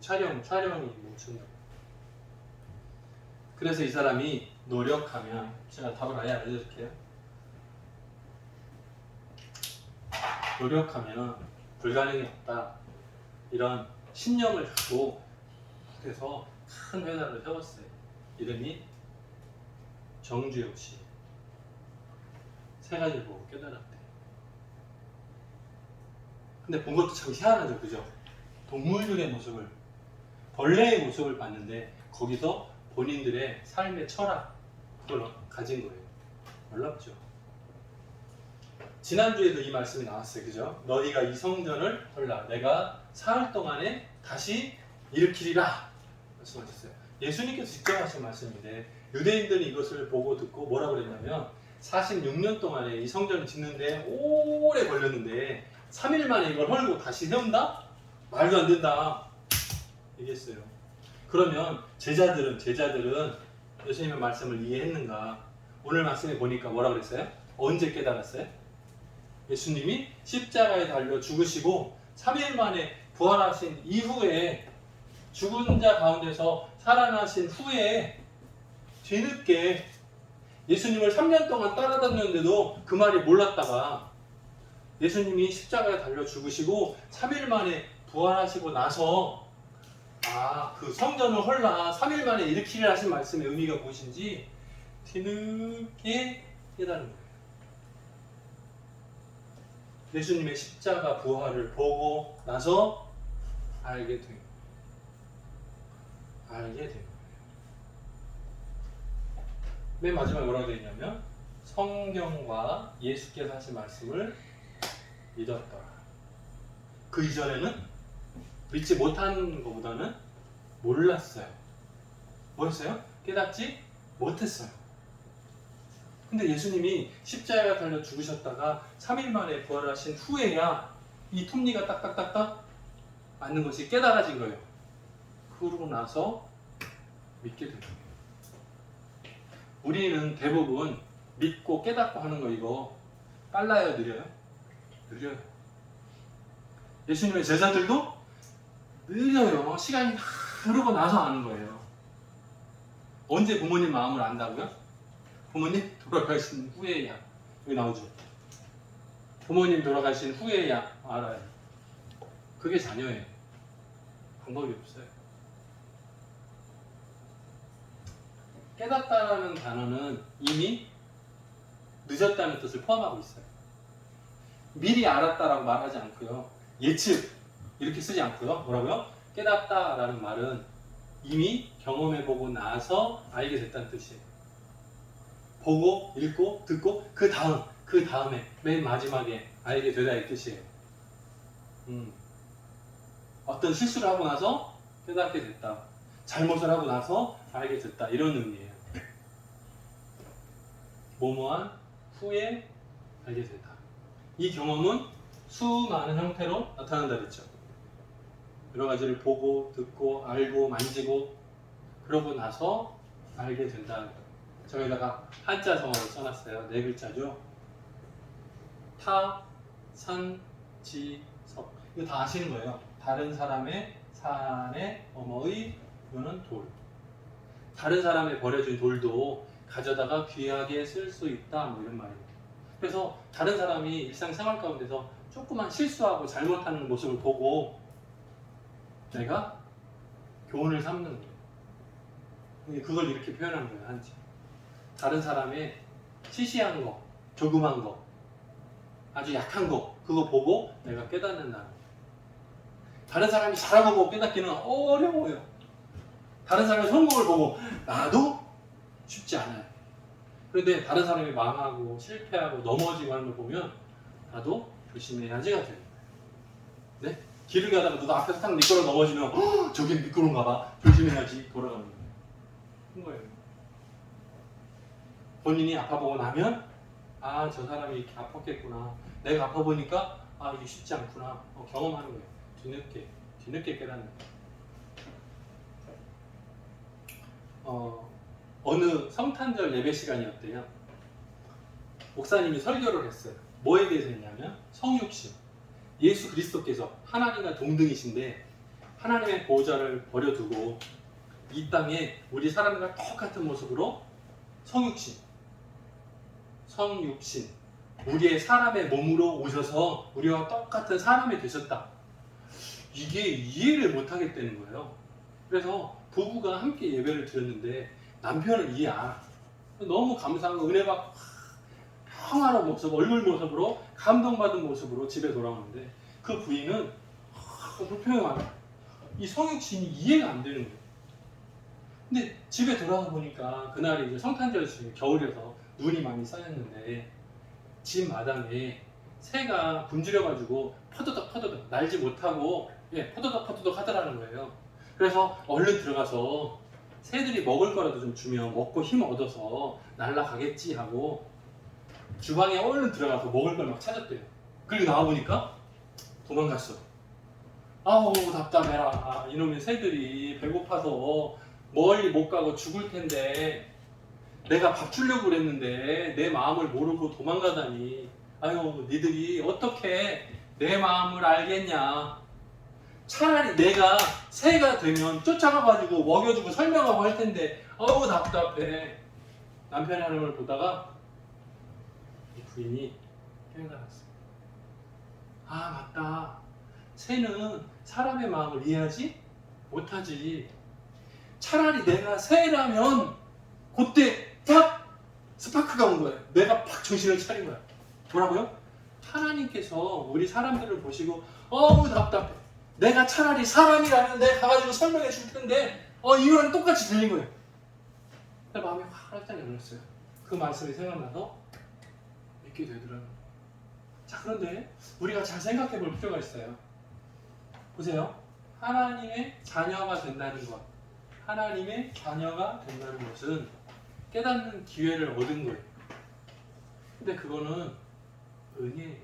촬영이 멈춘다고. 그래서 이 사람이 노력하면, 제가 답을 아예 알려줄게요. 노력하면 불가능이 없다. 이런 신념을 갖고 그래서 큰 회사를 세웠어요. 이름이 정주영 씨. 세 가지를 보고 깨달았대. 근데 본 것도 참 희한하죠, 그죠? 동물들의 모습을, 벌레의 모습을 봤는데 거기서 본인들의 삶의 철학, 그걸 가진 거예요. 놀랍죠? 지난주에도 이 말씀이 나왔어요, 그죠? 너희가 이 성전을 헐라, 내가 사흘 동안에 다시 일으키리라 말씀하셨어요. 예수님께서 직접 하신 말씀인데 유대인들이 이것을 보고 듣고 뭐라고 그랬냐면 46년 동안에 이 성전을 짓는데 오래 걸렸는데 3일 만에 이걸 헐고 다시 세운다? 말도 안 된다 얘기했어요. 그러면 제자들은 예수님의 말씀을 이해했는가? 오늘 말씀에 보니까 뭐라고 그랬어요? 언제 깨달았어요? 예수님이 십자가에 달려 죽으시고 3일 만에 부활하신 이후에, 죽은 자 가운데서 살아나신 후에 뒤늦게 예수님을 3년 동안 따라다녔는데도 그 말이 몰랐다가 예수님이 십자가에 달려 죽으시고 3일 만에 부활하시고 나서 그 성전을 헐라 3일 만에 일으키려 하신 말씀의 의미가 무엇인지 뒤늦게 깨달은 거예요. 예수님의 십자가 부활을 보고 나서 알게 된 거예요. 맨 마지막에 뭐라고 되어 있냐면 성경과 예수께서 하신 말씀을 믿었더라. 그 이전에는 믿지 못한 것보다는 몰랐어요. 뭐였어요? 깨닫지 못했어요. 근데 예수님이 십자가에 달려 죽으셨다가 3일 만에 부활하신 후에야 이 톱니가 딱딱딱딱 맞는 것이 깨달아진 거예요. 그러고 나서 믿게 된 거예요. 우리는 대부분 믿고 깨닫고 하는 거 이거 빨라요, 느려요? 느려요. 예수님의 제자들도 느려요. 시간이 다 흐르고 나서 아는 거예요. 언제 부모님 마음을 안다고요? 부모님 돌아가신 후에야. 여기 나오죠. 부모님 돌아가신 후에야 알아요. 그게 자녀예요. 방법이 없어요. 깨닫다라는 단어는 이미 늦었다는 뜻을 포함하고 있어요. 미리 알았다라고 말하지 않고요. 예측 이렇게 쓰지 않고요. 뭐라고요? 깨닫다라는 말은 이미 경험해보고 나서 알게 됐다는 뜻이에요. 보고, 읽고, 듣고 그 다음에 맨 마지막에 알게 되다 이 뜻이에요. 어떤 실수를 하고 나서 깨닫게 됐다. 잘못을 하고 나서 알게 됐다. 이런 의미예요. 뭐뭐한 후에 알게 됐다. 이 경험은 수많은 형태로 나타난다 그랬죠. 여러 가지를 보고, 듣고, 알고, 만지고 그러고 나서 알게 된다. 저기다가 한자 성어를 써놨어요. 4글자죠. 타, 산, 지, 석. 이거 다 아시는 거예요. 다른 사람의 산에 어머의 이거는 돌. 다른 사람의 버려진 돌도 가져다가 귀하게 쓸 수 있다. 뭐 이런 말이에요. 그래서 다른 사람이 일상생활 가운데서 조그만 실수하고 잘못하는 모습을 보고 내가 교훈을 삼는 거예요. 그걸 이렇게 표현한 거예요. 한지. 다른 사람의 시시한 거, 조그만 거, 아주 약한 거, 그거 보고 내가 깨닫는다는 거예요. 다른 사람이 잘하고 보고 깨닫기는 어려워요. 다른 사람의 성공을 보고 나도 쉽지 않아요. 그런데 다른 사람이 망하고 실패하고 넘어지고 하는 걸 보면 나도 조심해야지가 돼요. 네? 길을 가다가 누가 앞에서 딱 미끄러 넘어지면 저긴 미끄러운가 봐. 조심해야지 돌아가는 거예요. 그런 거예요. 본인이 아파보고 나면 저 사람이 이렇게 아팠겠구나. 내가 아파보니까 이게 쉽지 않구나. 경험하는 거예요. 뒤늦게 깨닫는 거예요. 어느 성탄절 예배 시간이었대요. 목사님이 설교를 했어요. 뭐에 대해서 했냐면 성육신. 예수 그리스도께서 하나님과 동등이신데 하나님의 보호자를 버려두고 이 땅에 우리 사람과 똑같은 모습으로 성육신, 우리의 사람의 몸으로 오셔서 우리와 똑같은 사람이 되셨다. 이게 이해를 못하겠다는 거예요. 그래서 부부가 함께 예배를 드렸는데 남편은 이해 안 하고 너무 감사하고 은혜 받고 평화로운 모습, 얼굴 모습으로 감동받은 모습으로 집에 돌아오는데 그 부인은 불평하고 이 성육신이 이해가 안 되는 거예요. 근데 집에 돌아가 보니까 그날이 이제 성탄절이었어요. 겨울이어서 눈이 많이 쌓였는데 집 마당에 새가 굶주려가지고 퍼드덕 날지 못하고 퍼드덕 하더라는 거예요. 그래서 얼른 들어가서 새들이 먹을 거라도 좀 주면 먹고 힘 얻어서 날아가겠지 하고 주방에 얼른 들어가서 먹을 걸 막 찾았대요. 그리고 나와보니까 도망갔어. 아우 답답해라. 이놈의 새들이 배고파서 멀리 못 가고 죽을 텐데 내가 밥 주려고 그랬는데 내 마음을 모르고 도망가다니. 아유 니들이 어떻게 내 마음을 알겠냐. 차라리 내가 새가 되면 쫓아가가지고 먹여주고 설명하고 할 텐데 어우 답답해. 남편의 하나님을 보다가 이 부인이 깨달았어요. 아 맞다. 새는 사람의 마음을 이해하지 못하지. 차라리 내가 새라면 그때 딱 스파크가 온 거예요. 내가 팍 정신을 차린 거야. 뭐라고요? 하나님께서 우리 사람들을 보시고 어우 답답해. 내가 차라리 사람이라면 내가 가가지고 설명해 줄 텐데 이거랑 똑같이 들린 거예요. 내 마음이 활짝 열렸어요. 그 말씀이 생각나서 믿게 되더라고요. 자 그런데 우리가 잘 생각해 볼 필요가 있어요. 보세요. 하나님의 자녀가 된다는 것, 하나님의 자녀가 된다는 것은 깨닫는 기회를 얻은 거예요. 근데 그거는 은혜예요.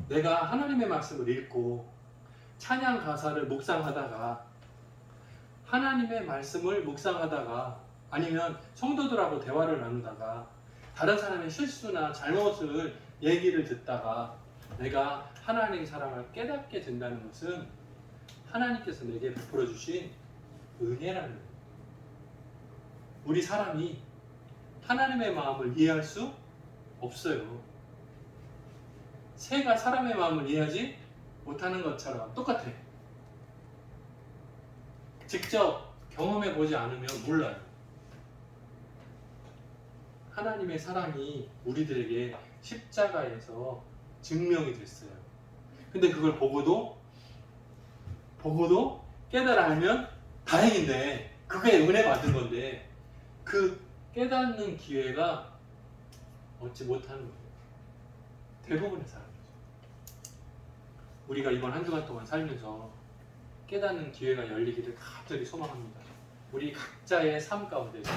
내가 하나님의 말씀을 읽고 찬양 가사를 묵상하다가 하나님의 말씀을 묵상하다가 아니면 성도들하고 대화를 나누다가 다른 사람의 실수나 잘못을 얘기를 듣다가 내가 하나님의 사랑을 깨닫게 된다는 것은 하나님께서 내게 베풀어 주신 은혜라는 거예요. 우리 사람이 하나님의 마음을 이해할 수 없어요. 새가 사람의 마음을 이해하지 못하는 것처럼 똑같아. 직접 경험해 보지 않으면 몰라요. 하나님의 사랑이 우리들에게 십자가에서 증명이 됐어요. 근데 그걸 보고도 깨달아 알면 다행인데 그게 은혜 받은 건데 그 깨닫는 기회가 얻지 못하는 거예요. 대부분의 사람이죠. 우리가 이번 한 주간 동안 살면서 깨닫는 기회가 열리기를 간절히 소망합니다. 우리 각자의 삶 가운데서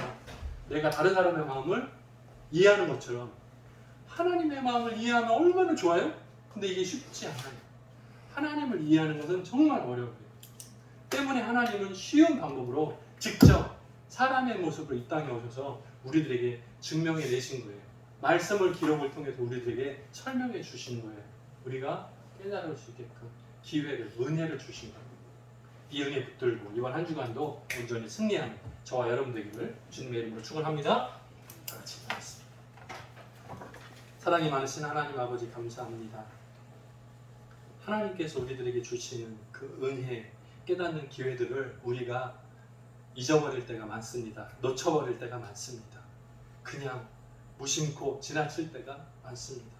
내가 다른 사람의 마음을 이해하는 것처럼 하나님의 마음을 이해하면 얼마나 좋아요? 근데 이게 쉽지 않아요. 하나님을 이해하는 것은 정말 어려워요. 때문에 하나님은 쉬운 방법으로 직접 사람의 모습으로 이 땅에 오셔서 우리들에게 증명해 내신 거예요. 말씀을 기록을 통해서 우리들에게 설명해 주신 거예요. 우리가 깨달을 수 있게끔 기회를, 은혜를 주신 거예요. 이 은혜 붙들고 이번 한 주간도 온전히 승리하는 저와 여러분 되기를 주님의 이름으로 축원합니다. 다 같이 기도하겠습니다. 사랑이 많으신 하나님 아버지 감사합니다. 하나님께서 우리들에게 주시는 그 은혜, 깨닫는 기회들을 우리가 잊어버릴 때가 많습니다. 놓쳐버릴 때가 많습니다. 그냥 무심코 지나칠 때가 많습니다.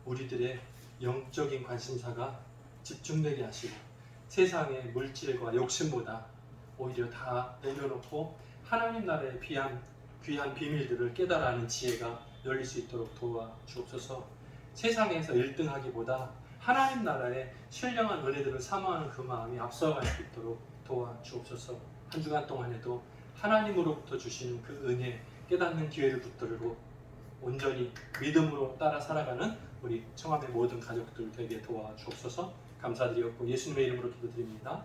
우리들의 영적인 관심사가 집중되게 하시고 세상의 물질과 욕심보다 오히려 다 내려놓고 하나님 나라의 귀한 비밀들을 깨달아하는 지혜가 열릴 수 있도록 도와주옵소서. 세상에서 1등하기보다 하나님 나라의 신령한 은혜들을 사모하는 그 마음이 앞서갈 수 있도록 도와주옵소서. 한 주간 동안에도 하나님으로부터 주시는 그 은혜 깨닫는 기회를 붙들고 온전히 믿음으로 따라 살아가는 우리 청함의 모든 가족들 되게 도와주옵소서. 감사드리었고 예수님의 이름으로 기도드립니다.